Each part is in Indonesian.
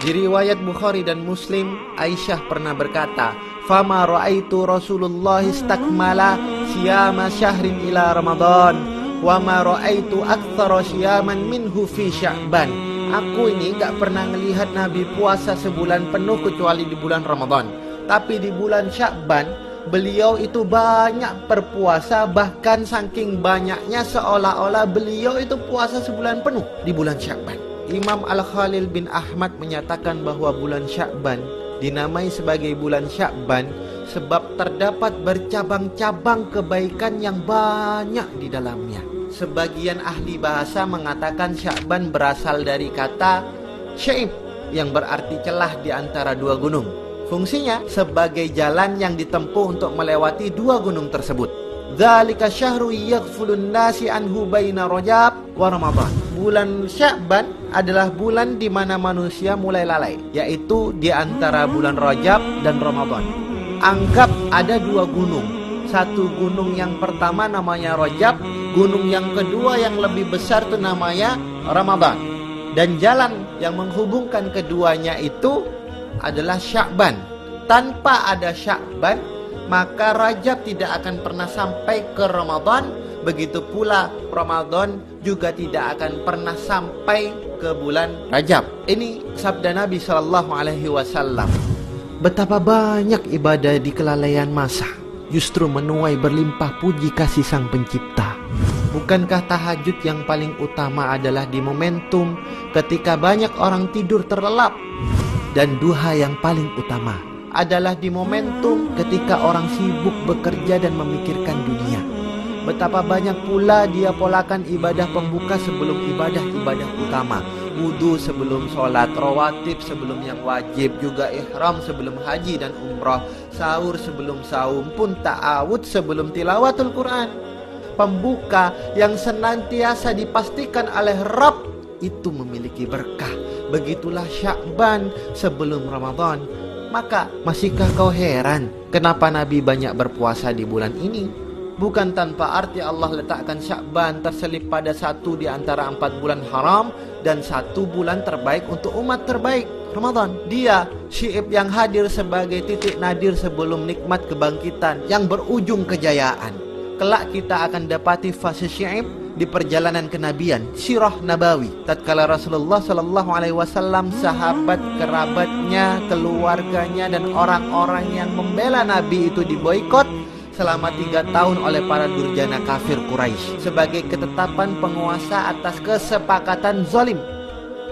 Di riwayat Bukhari dan Muslim, Aisyah pernah berkata, "Fama ra'aitu Rasulullah istakmala siyama syahrin ila Ramadan, wa ma ra'aitu aktsara siyaman minhu fi Sya'ban." Aku ini gak pernah melihat Nabi puasa sebulan penuh kecuali di bulan Ramadan. Tapi di bulan Sya'ban, beliau itu banyak berpuasa, bahkan saking banyaknya seolah-olah beliau itu puasa sebulan penuh di bulan Sya'ban. Imam Al-Khalil bin Ahmad menyatakan bahwa bulan Sya'ban dinamai sebagai bulan Sya'ban sebab terdapat bercabang-cabang kebaikan yang banyak di dalamnya. Sebagian ahli bahasa mengatakan Sya'ban berasal dari kata syaib yang berarti celah di antara dua gunung. Fungsinya sebagai jalan yang ditempuh untuk melewati dua gunung tersebut. Dzalika syahru yaghfulun nasi anhu baina Rajab wa Ramadan. Bulan Sya'ban adalah bulan di mana manusia mulai lalai, yaitu di antara bulan Rajab dan Ramadan. Anggap ada dua gunung. Satu gunung yang pertama namanya Rajab, gunung yang kedua yang lebih besar itu namanya Ramadan. Dan jalan yang menghubungkan keduanya itu adalah Sya'ban. Tanpa ada Sya'ban, maka Rajab tidak akan pernah sampai ke Ramadan. Begitu pula Ramadan juga tidak akan pernah sampai ke bulan Rajab. Ini sabda Nabi SAW. Betapa banyak ibadah di kelalaian masa justru menuai berlimpah puji kasih Sang Pencipta. Bukankah tahajud yang paling utama adalah di momentum ketika banyak orang tidur terlelap? Dan duha yang paling utama adalah di momentum ketika orang sibuk bekerja dan memikirkan dunia. Betapa banyak pula dia polakan ibadah pembuka sebelum ibadah-ibadah utama. Wudu sebelum sholat, rawatib sebelum yang wajib, juga ihram sebelum haji dan umrah, sahur sebelum saum, pun ta'awud sebelum tilawatul Quran. Pembuka yang senantiasa dipastikan oleh Rabb itu memiliki berkah. Begitulah Sya'ban sebelum Ramadan. Maka masihkah kau heran kenapa Nabi banyak berpuasa di bulan ini? Bukan tanpa arti Allah letakkan Sya'ban terselip pada satu di antara 4 bulan haram dan 1 bulan terbaik untuk umat terbaik, Ramadan. Dia syiib yang hadir sebagai titik nadir sebelum nikmat kebangkitan yang berujung kejayaan. Kelak kita akan dapati fase syiib di perjalanan kenabian, sirah nabawi. Tatkala Rasulullah SAW, sahabat, kerabatnya, keluarganya dan orang-orang yang membela Nabi itu diboikot selama 3 tahun oleh para durjana kafir Quraisy sebagai ketetapan penguasa atas kesepakatan zalim.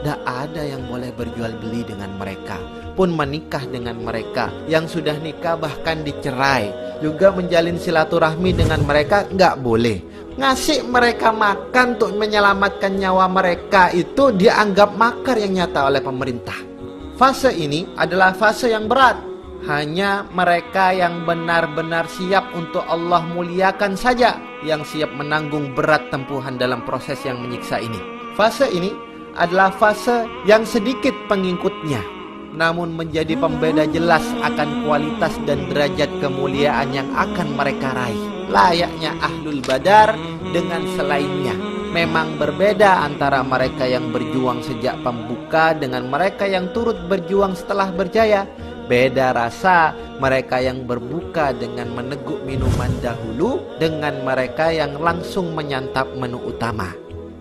Tak ada yang boleh berjual beli dengan mereka, pun menikah dengan mereka. Yang sudah nikah bahkan dicerai. Juga menjalin silaturahmi dengan mereka nggak boleh. Ngasih mereka makan untuk menyelamatkan nyawa mereka itu dianggap makar yang nyata oleh pemerintah. Fase ini adalah fase yang berat. Hanya mereka yang benar-benar siap untuk Allah muliakan saja yang siap menanggung berat tempuhan dalam proses yang menyiksa ini. Fase ini adalah fase yang sedikit pengikutnya, namun menjadi pembeda jelas akan kualitas dan derajat kemuliaan yang akan mereka raih. Layaknya Ahlul Badar dengan selainnya. Memang berbeda antara mereka yang berjuang sejak pembuka dengan mereka yang turut berjuang setelah berjaya. Beda rasa mereka yang berbuka dengan meneguk minuman dahulu dengan mereka yang langsung menyantap menu utama.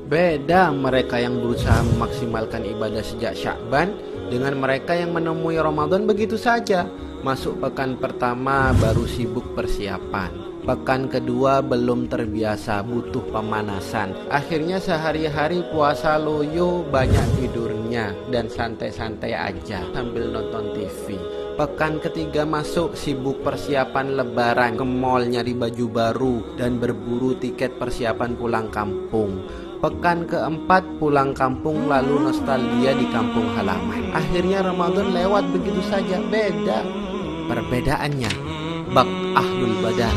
Beda mereka yang berusaha memaksimalkan ibadah sejak Sya'ban dengan mereka yang menemui Ramadan begitu saja. Masuk pekan pertama baru sibuk persiapan. Pekan kedua belum terbiasa, butuh pemanasan. Akhirnya sehari-hari puasa loyo, banyak tidurnya dan santai-santai aja sambil nonton TV. Pekan ketiga masuk, sibuk persiapan lebaran, ke mall nyari baju baru dan berburu tiket persiapan pulang kampung. Pekan keempat pulang kampung lalu nostalgia di kampung halaman. Akhirnya Ramadan lewat begitu saja. Beda. Perbedaannya bak Ahlul Badar